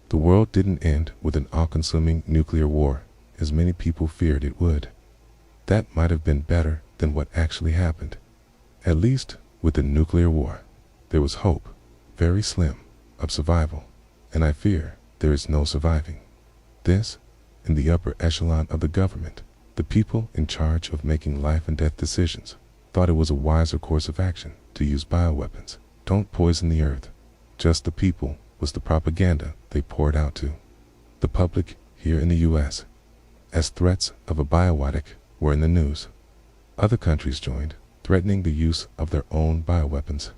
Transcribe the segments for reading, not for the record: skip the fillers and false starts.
The world didn't end with an all-consuming nuclear war, as many people feared it would. That might have been better than what actually happened. At least, with the nuclear war, there was hope, very slim, of survival, and I fear there is no surviving. This, in the upper echelon of the government, the people in charge of making life and death decisions, thought it was a wiser course of action to use bioweapons. Don't poison the earth. Just the people was the propaganda they poured out to the public here in the US, as threats of a bioweapon were in the news. Other countries joined, threatening the use of their own bioweapons.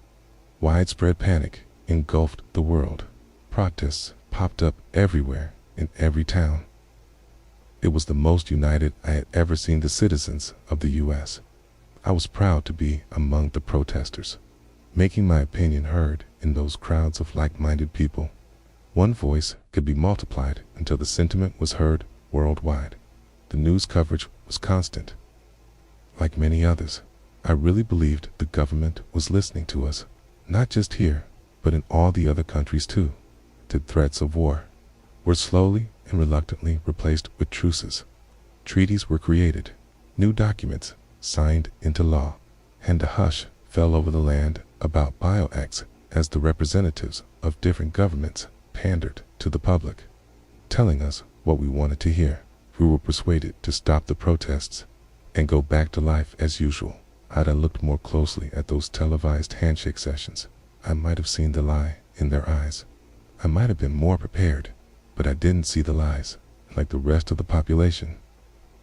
Widespread panic engulfed the world. Protests popped up everywhere in every town. It was the most united I had ever seen the citizens of the US. I was proud to be among the protesters, making my opinion heard in those crowds of like-minded people. One voice could be multiplied until the sentiment was heard worldwide. The news coverage was constant. Like many others, I really believed the government was listening to us, not just here, but in all the other countries too. The threats of war were slowly and reluctantly replaced with truces. Treaties were created, new documents signed into law, and a hush fell over the land about bioweapons as the representatives of different governments pandered to the public, telling us what we wanted to hear. We were persuaded to stop the protests and go back to life as usual. Had I looked more closely at those televised handshake sessions, I might have seen the lie in their eyes. I might have been more prepared, but I didn't see the lies. Like the rest of the population,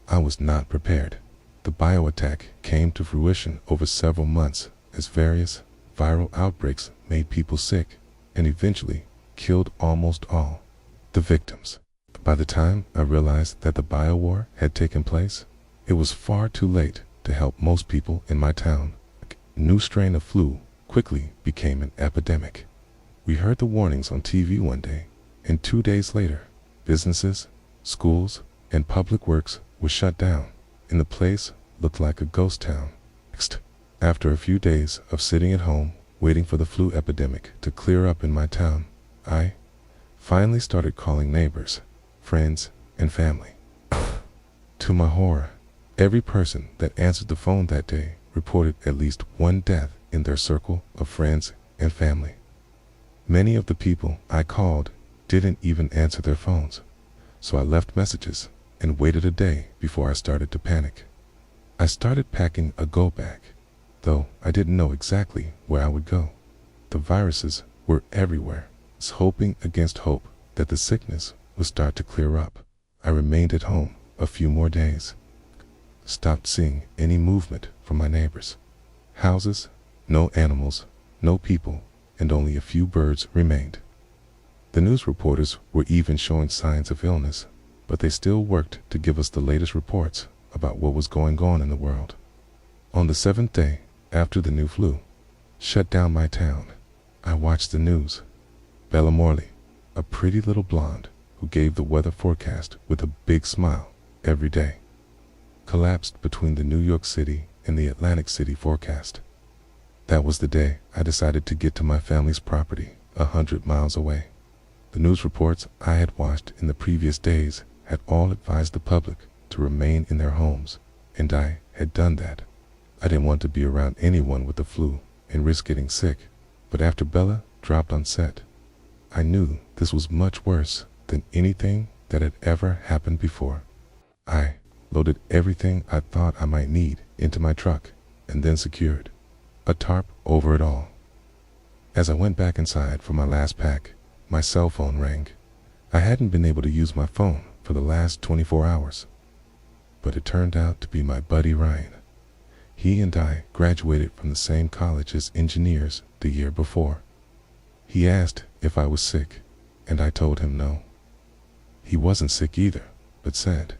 I was not prepared. The bioattack came to fruition over several months as various viral outbreaks made people sick and eventually killed almost all the victims. By the time I realized that the biowar had taken place, it was far too late to help most people in my town. A new strain of flu quickly became an epidemic. We heard the warnings on TV one day, and 2 days later, businesses, schools, and public works were shut down, and the place looked like a ghost town. After a few days of sitting at home waiting for the flu epidemic to clear up in my town, I finally started calling neighbors, friends, and family. To my horror, every person that answered the phone that day reported at least one death in their circle of friends and family. Many of the people I called didn't even answer their phones, so I left messages and waited a day before I started to panic. I started packing a go bag, though I didn't know exactly where I would go. The viruses were everywhere, hoping against hope that the sickness would start to clear up. I remained at home a few more days. Stopped seeing any movement from my neighbors. Houses, no animals, no people, and only a few birds remained. The news reporters were even showing signs of illness, but they still worked to give us the latest reports about what was going on in the world. On the 7th day after the new flu shut down my town, I watched the news. Bella Morley, a pretty little blonde who gave the weather forecast with a big smile every day, collapsed between the New York City and the Atlantic City forecast. That was the day I decided to get to my family's property 100 miles away. The news reports I had watched in the previous days had all advised the public to remain in their homes, and I had done that. I didn't want to be around anyone with the flu and risk getting sick, but after Bella dropped on set, I knew this was much worse than anything that had ever happened before. I loaded everything I thought I might need into my truck and then secured a tarp over it all. As I went back inside for my last pack, my cell phone rang. I hadn't been able to use my phone for the last 24 hours, but it turned out to be my buddy Ryan. He and I graduated from the same college as engineers the year before. He asked if I was sick, and I told him no. He wasn't sick either, but said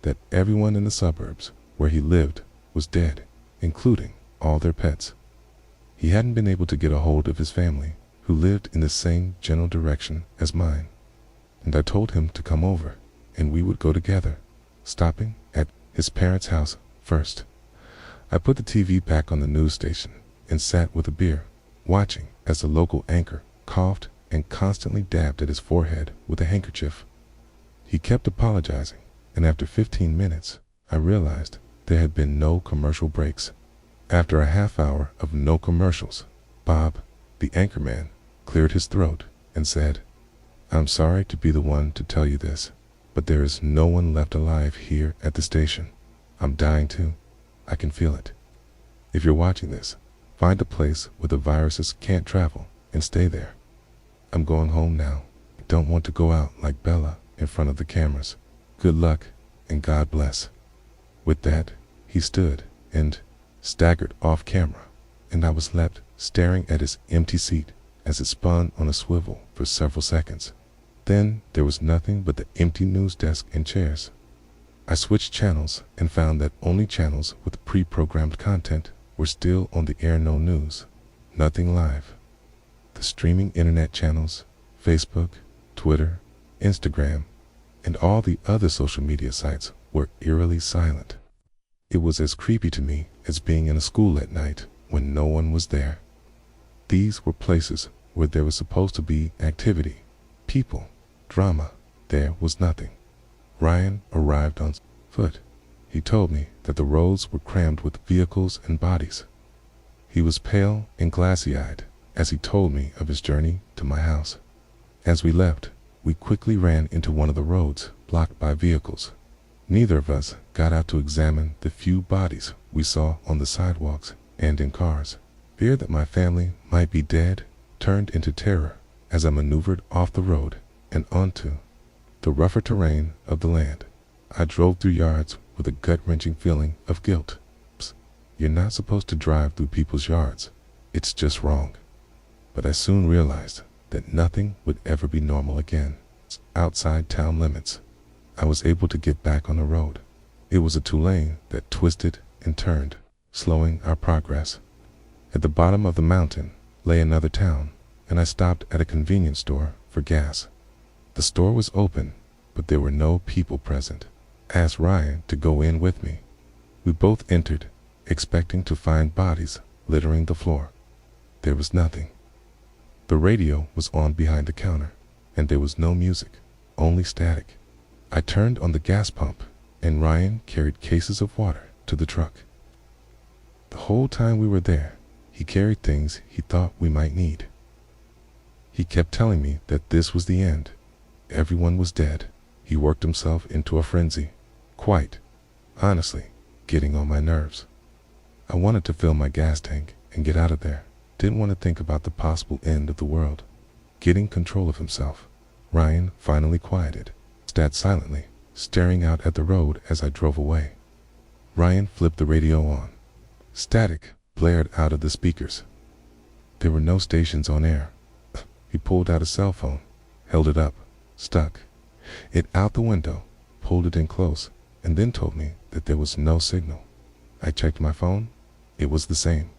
that everyone in the suburbs where he lived was dead, including all their pets. He hadn't been able to get a hold of his family, who lived in the same general direction as mine, and I told him to come over, and we would go together, stopping at his parents' house first. I put the TV back on the news station and sat with a beer, watching as the local anchor coughed and constantly dabbed at his forehead with a handkerchief. He kept apologizing, and after 15 minutes, I realized there had been no commercial breaks. After a half hour of no commercials, Bob, the anchorman, cleared his throat and said, "I'm sorry to be the one to tell you this, but there is no one left alive here at the station. I'm dying too. I can feel it. If you're watching this, find a place where the viruses can't travel and stay there. I'm going home now. I don't want to go out like Bella in front of the cameras. Good luck and God bless." With that, he stood and staggered off camera, and I was left staring at his empty seat as it spun on a swivel for several seconds. Then there was nothing but the empty news desk and chairs. I switched channels and found that only channels with pre-programmed content were still on the air. No news, nothing live. The streaming internet channels, Facebook, Twitter, Instagram, and all the other social media sites were eerily silent. It was as creepy to me as being in a school at night when no one was there. These were places where there was supposed to be activity, people, drama. There was nothing. Ryan arrived on foot. He told me that the roads were crammed with vehicles and bodies. He was pale and glassy-eyed as he told me of his journey to my house. As we left, we quickly ran into one of the roads blocked by vehicles. Neither of us got out to examine the few bodies we saw on the sidewalks and in cars. Fear that my family might be dead turned into terror as I maneuvered off the road and onto the rougher terrain of the land. I drove through yards with a gut-wrenching feeling of guilt. You're not supposed to drive through people's yards. It's just wrong. But I soon realized that nothing would ever be normal again. Outside town limits, I was able to get back on the road. It was a two-lane that twisted and turned, slowing our progress. At the bottom of the mountain lay another town, and I stopped at a convenience store for gas. The store was open, but there were no people present. I asked Ryan to go in with me. We both entered, expecting to find bodies littering the floor. There was nothing. The radio was on behind the counter, and there was no music, only static. I turned on the gas pump, and Ryan carried cases of water to the truck. The whole time we were there, he carried things he thought we might need. He kept telling me that this was the end. Everyone was dead. He worked himself into a frenzy, quite, honestly, getting on my nerves. I wanted to fill my gas tank and get out of there. Didn't want to think about the possible end of the world. Getting control of himself, Ryan finally quieted, sat silently, staring out at the road as I drove away. Ryan flipped the radio on. Static blared out of the speakers. There were no stations on air. He pulled out a cell phone, held it up, stuck it out the window, pulled it in close, and then told me that there was no signal. I checked my phone. It was the same.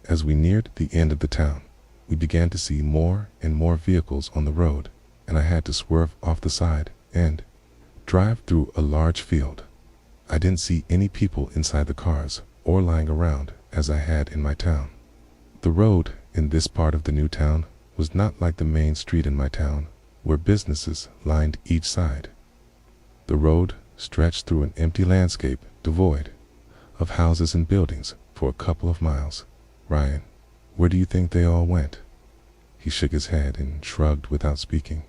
As we neared the end of the town, we began to see more and more vehicles on the road, and I had to swerve off the side and drive through a large field. I didn't see any people inside the cars or lying around as I had in my town. The road in this part of the new town was not like the main street in my town, where businesses lined each side. The road stretched through an empty landscape devoid of houses and buildings for a couple of miles. Ryan, where do you think they all went? He shook his head and shrugged without speaking.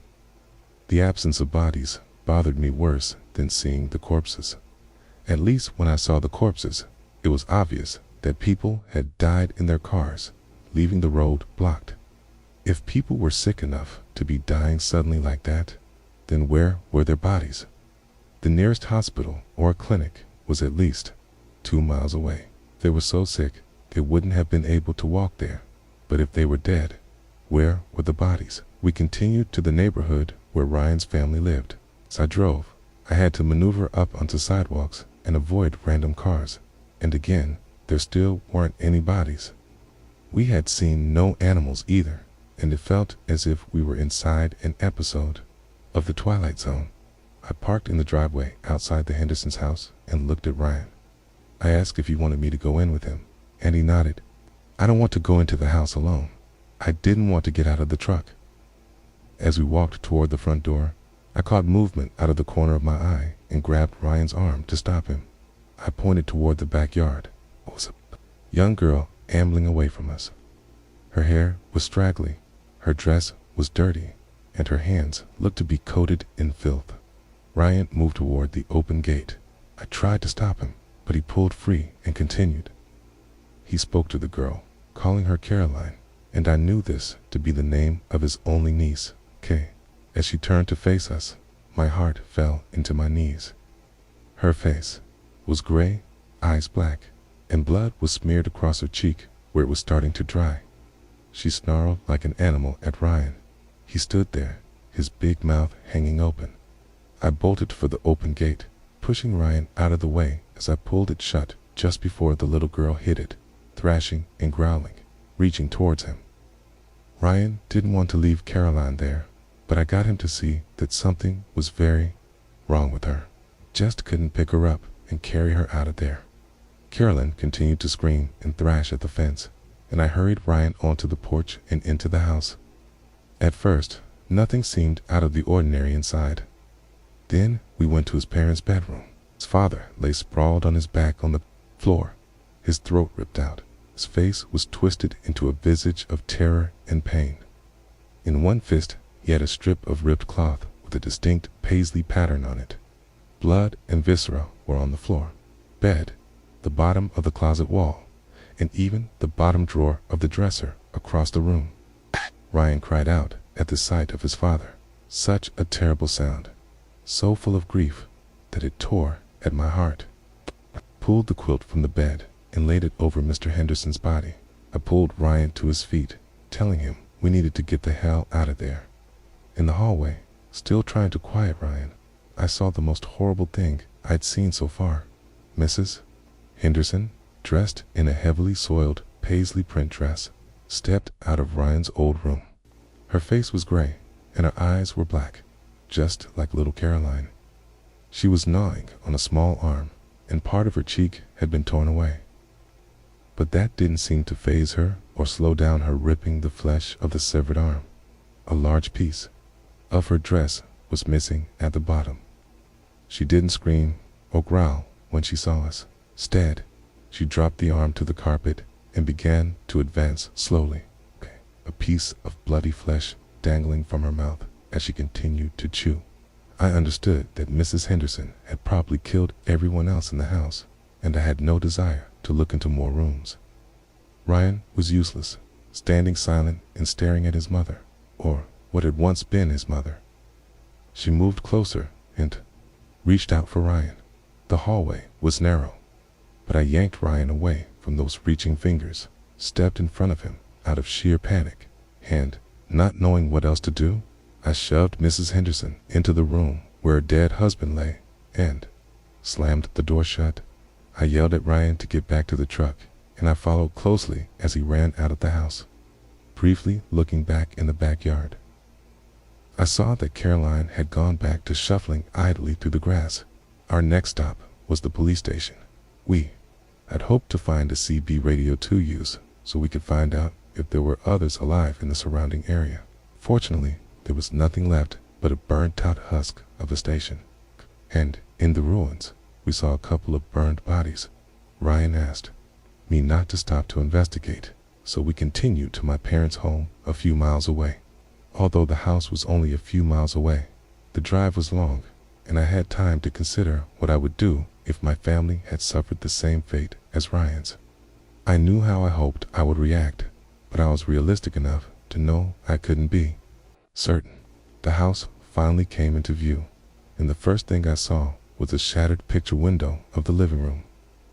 The absence of bodies bothered me worse than seeing the corpses. At least when I saw the corpses, it was obvious that people had died in their cars, leaving the road blocked. If people were sick enough to be dying suddenly like that, then where were their bodies? The nearest hospital or clinic was at least 2 miles away. They were so sick they wouldn't have been able to walk there. But if they were dead, where were the bodies? We continued to the neighborhood where Ryan's family lived. As I drove, I had to maneuver up onto sidewalks and avoid random cars. And again, there still weren't any bodies. We had seen no animals either, and it felt as if we were inside an episode of The Twilight Zone. I parked in the driveway outside the Henderson's house and looked at Ryan. I asked if he wanted me to go in with him, and he nodded. I don't want to go into the house alone. I didn't want to get out of the truck. As we walked toward the front door, I caught movement out of the corner of my eye and grabbed Ryan's arm to stop him. I pointed toward the backyard. It was a young girl ambling away from us. Her hair was straggly, her dress was dirty, and her hands looked to be coated in filth. Ryan moved toward the open gate. I tried to stop him, but he pulled free and continued. He spoke to the girl, calling her Caroline, and I knew this to be the name of his only niece, Kay. As she turned to face us, my heart fell into my knees. Her face was gray, eyes black, and blood was smeared across her cheek where it was starting to dry. She snarled like an animal at Ryan. He stood there, his big mouth hanging open. I bolted for the open gate, pushing Ryan out of the way as I pulled it shut just before the little girl hit it, thrashing and growling, reaching towards him. Ryan didn't want to leave Caroline there, but I got him to see that something was very wrong with her. Just couldn't pick her up and carry her out of there. Caroline continued to scream and thrash at the fence, and I hurried Ryan onto the porch and into the house. At first, nothing seemed out of the ordinary inside. Then we went to his parents' bedroom. His father lay sprawled on his back on the floor, his throat ripped out. His face was twisted into a visage of terror and pain. In one fist, he had a strip of ripped cloth with a distinct paisley pattern on it. Blood and viscera were on the floor, bed, the bottom of the closet wall, and even the bottom drawer of the dresser across the room. Ryan cried out at the sight of his father. Such a terrible sound, so full of grief that it tore at my heart. I pulled the quilt from the bed and laid it over Mr. Henderson's body. I pulled Ryan to his feet, telling him we needed to get the hell out of there. In the hallway, still trying to quiet Ryan, I saw the most horrible thing I'd seen so far. Mrs. Henderson, dressed in a heavily soiled paisley print dress, stepped out of Ryan's old room. Her face was gray, and her eyes were black, just like little Caroline. She was gnawing on a small arm, and part of her cheek had been torn away. But that didn't seem to faze her or slow down her ripping the flesh of the severed arm. A large piece of her dress was missing at the bottom. She didn't scream or growl when she saw us. Instead, she dropped the arm to the carpet and began to advance slowly, a piece of bloody flesh dangling from her mouth as she continued to chew. I understood that Mrs. Henderson had probably killed everyone else in the house, and I had no desire to look into more rooms. Ryan was useless, standing silent and staring at his mother, or what had once been his mother. She moved closer and reached out for Ryan. The hallway was narrow, but I yanked Ryan away from those reaching fingers, stepped in front of him out of sheer panic, and, not knowing what else to do, I shoved Mrs. Henderson into the room where her dead husband lay and slammed the door shut. I yelled at Ryan to get back to the truck, and I followed closely as he ran out of the house, briefly looking back in the backyard. I saw that Caroline had gone back to shuffling idly through the grass. Our next stop was the police station. We had hoped to find a CB radio to use so we could find out if there were others alive in the surrounding area. Fortunately, there was nothing left but a burnt-out husk of a station. And in the ruins, we saw a couple of burned bodies. Ryan asked me not to stop to investigate, so we continued to my parents' home a few miles away. Although the house was only a few miles away, the drive was long, and I had time to consider what I would do if my family had suffered the same fate as Ryan's. I knew how I hoped I would react, but I was realistic enough to know I couldn't be certain. The house finally came into view, and the first thing I saw was a shattered picture window of the living room.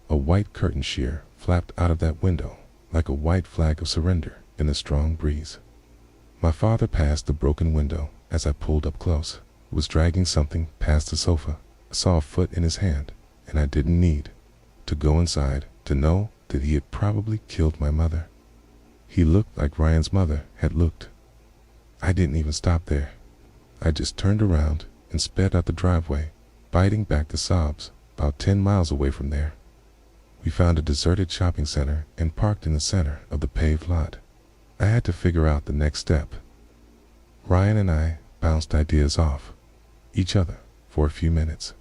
A white curtain sheer flapped out of that window like a white flag of surrender in a strong breeze. My father passed the broken window as I pulled up close. He was dragging something past the sofa. I saw a foot in his hand, and I didn't need to go inside to know that he had probably killed my mother. He looked like Ryan's mother had looked. I didn't even stop there. I just turned around and sped out the driveway, biting back the sobs. About 10 miles away from there, we found a deserted shopping center and parked in the center of the paved lot. I had to figure out the next step. Ryan and I bounced ideas off each other for a few minutes.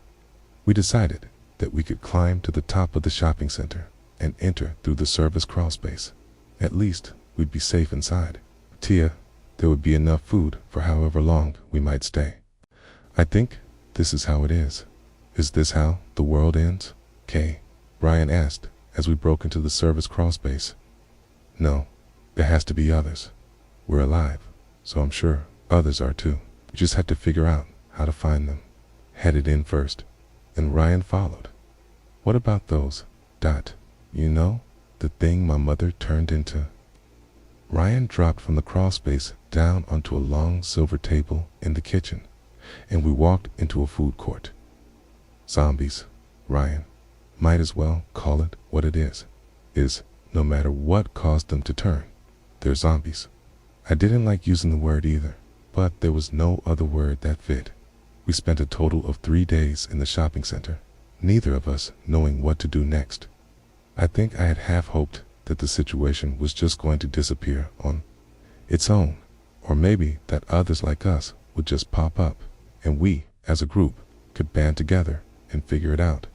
We decided that we could climb to the top of the shopping center and enter through the service crawl space. At least we'd be safe inside. Tia, there would be enough food for however long we might stay. I think this is how it is. Is this how the world ends? Kay, Ryan asked as we broke into the service crawl space. No, there has to be others. We're alive, so I'm sure others are too. We just had to figure out how to find them. Headed in first, and Ryan followed. What about those? You know, the thing my mother turned into? Ryan dropped from the crawl space down onto a long silver table in the kitchen, and we walked into a food court. Zombies, Ryan. Might as well call it what it is. No matter what caused them to turn, they're zombies. I didn't like using the word either, but there was no other word that fit. We spent a total of 3 days in the shopping center, neither of us knowing what to do next. I think I had half hoped that the situation was just going to disappear on its own, or maybe that others like us would just pop up, and we, as a group, could band together and figure it out.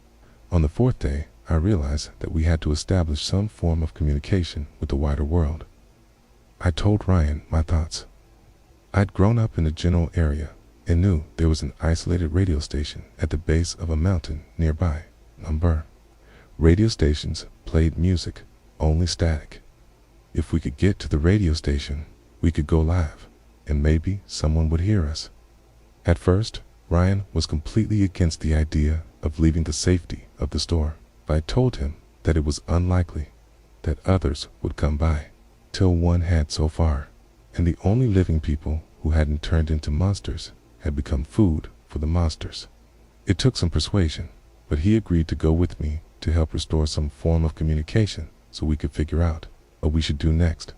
On the 4th day, I realized that we had to establish some form of communication with the wider world. I told Ryan my thoughts. I'd grown up in the general area and knew there was an isolated radio station at the base of a mountain nearby. Radio stations played music, only static. If we could get to the radio station, we could go live, and maybe someone would hear us. At first, Ryan was completely against the idea of leaving the safety of the store. I told him that it was unlikely that others would come by, till one had so far, and the only living people who hadn't turned into monsters had become food for the monsters. It took some persuasion, but he agreed to go with me to help restore some form of communication so we could figure out what we should do next.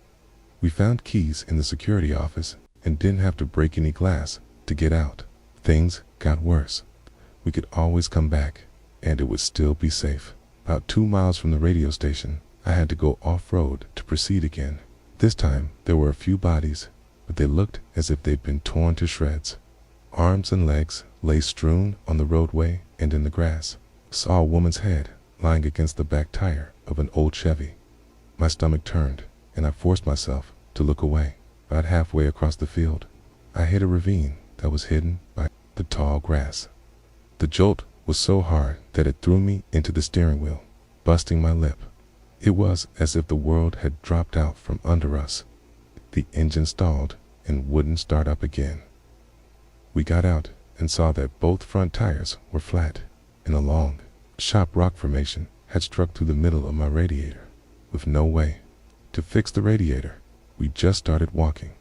We found keys in the security office and didn't have to break any glass to get out. Things got worse. We could always come back, and it would still be safe. About 2 miles from the radio station, I had to go off-road to proceed again. This time, there were a few bodies, but they looked as if they'd been torn to shreds. Arms and legs lay strewn on the roadway and in the grass. Saw a woman's head lying against the back tire of an old Chevy. My stomach turned, and I forced myself to look away. About halfway across the field, I hit a ravine that was hidden by the tall grass. The jolt was so hard that it threw me into the steering wheel, busting my lip. It was as if the world had dropped out from under us. The engine stalled and wouldn't start up again. We got out and saw that both front tires were flat, and a long, sharp rock formation had struck through the middle of my radiator. With no way to fix the radiator, we just started walking.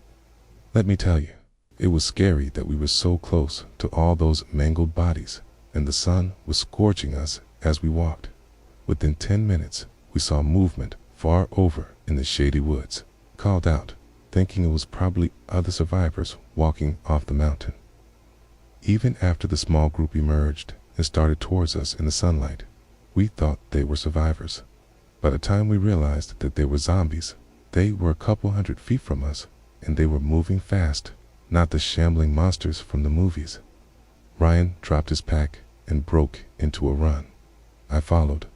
Let me tell you, it was scary that we were so close to all those mangled bodies, and the sun was scorching us as we walked. Within 10 minutes, we saw movement far over in the shady woods. Called out, thinking it was probably other survivors walking off the mountain. Even after the small group emerged and started towards us in the sunlight, we thought they were survivors. By the time we realized that they were zombies, they were a couple 100 feet from us, and they were moving fast, not the shambling monsters from the movies. Ryan dropped his pack and broke into a run. I followed.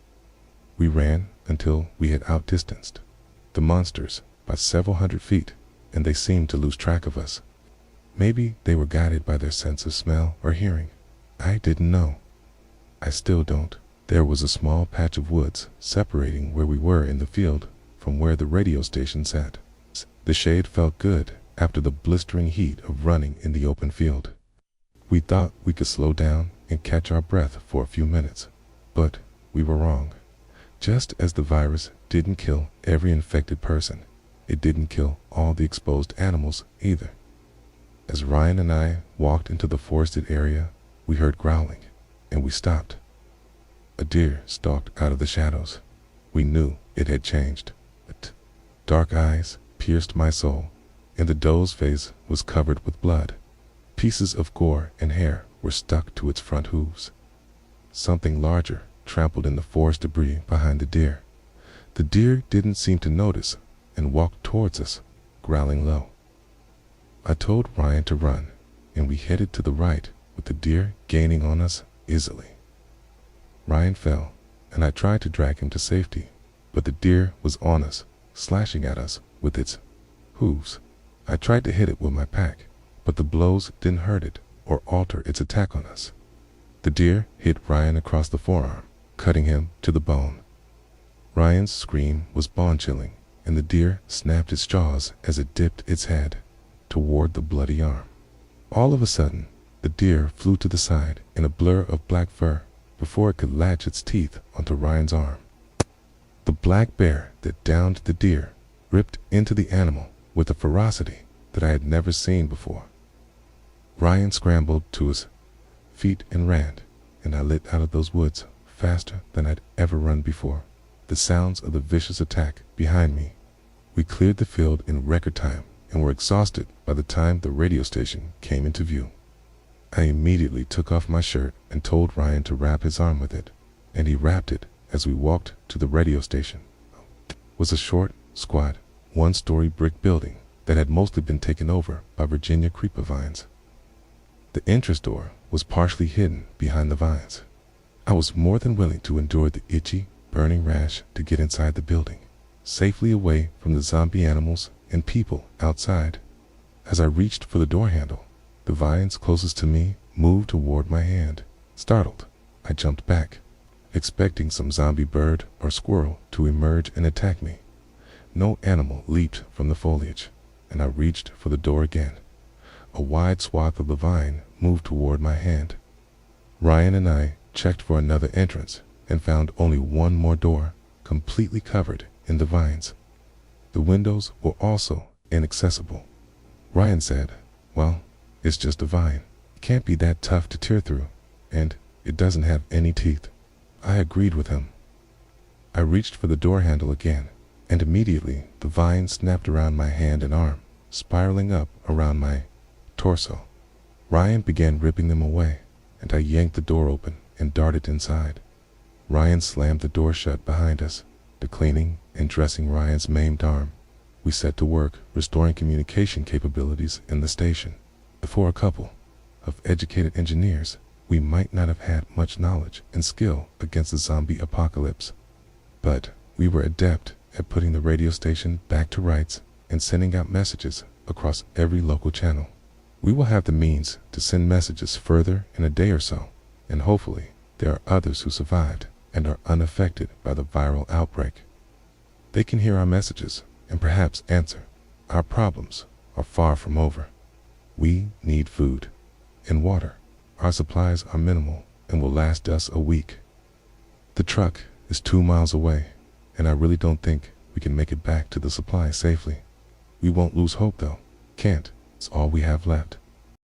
We ran until we had outdistanced the monsters by several 100 feet, and they seemed to lose track of us. Maybe they were guided by their sense of smell or hearing. I didn't know. I still don't. There was a small patch of woods separating where we were in the field from where the radio station sat. The shade felt good after the blistering heat of running in the open field. We thought we could slow down and catch our breath for a few minutes, but we were wrong. Just as the virus didn't kill every infected person, it didn't kill all the exposed animals either. As Ryan and I walked into the forested area, we heard growling, and we stopped. A deer stalked out of the shadows. We knew it had changed. Dark eyes pierced my soul, and the doe's face was covered with blood. Pieces of gore and hair were stuck to its front hooves. Something larger trampled in the forest debris behind the deer. The deer didn't seem to notice and walked towards us, growling low. I told Ryan to run, and we headed to the right, with the deer gaining on us easily. Ryan fell, and I tried to drag him to safety, but the deer was on us, slashing at us with its hooves. I tried to hit it with my pack, but the blows didn't hurt it or alter its attack on us. The deer hit Ryan across the forearm, cutting him to the bone. Ryan's scream was bone-chilling, and the deer snapped its jaws as it dipped its head toward the bloody arm. All of a sudden, the deer flew to the side in a blur of black fur before it could latch its teeth onto Ryan's arm. The black bear that downed the deer ripped into the animal with a ferocity that I had never seen before. Ryan scrambled to his feet and ran, and I lit out of those woods faster than I'd ever run before, the sounds of the vicious attack behind me. We cleared the field in record time and were exhausted by the time the radio station came into view. I immediately took off my shirt and told Ryan to wrap his arm with it, and he wrapped it as we walked to the radio station. It was a short, squat, one-story brick building that had mostly been taken over by Virginia creeper vines. The entrance door was partially hidden behind the vines. I was more than willing to endure the itchy, burning rash to get inside the building, safely away from the zombie animals and people outside. As I reached for the door handle, the vines closest to me moved toward my hand. Startled, I jumped back, expecting some zombie bird or squirrel to emerge and attack me. No animal leaped from the foliage, and I reached for the door again. A wide swath of the vine moved toward my hand. Ryan and I checked for another entrance and found only one more door, completely covered in the vines. The windows were also inaccessible. Ryan said, "Well, it's just a vine. It can't be that tough to tear through, and it doesn't have any teeth." I agreed with him. I reached for the door handle again, and immediately the vine snapped around my hand and arm, spiraling up around my torso. Ryan began ripping them away, and I yanked the door open and darted inside. Ryan slammed the door shut behind us, cleaning and dressing Ryan's maimed arm. We set to work restoring communication capabilities in the station. For a couple of educated engineers, we might not have had much knowledge and skill against the zombie apocalypse, but we were adept at putting the radio station back to rights and sending out messages across every local channel. We will have the means to send messages further in a day or so, and hopefully there are others who survived and are unaffected by the viral outbreak. They can hear our messages and perhaps answer. Our problems are far from over. We need food and water. Our supplies are minimal and will last us a week. The truck is 2 miles away, and I really don't think we can make it back to the supply safely. We won't lose hope though. Can't. It's all we have left.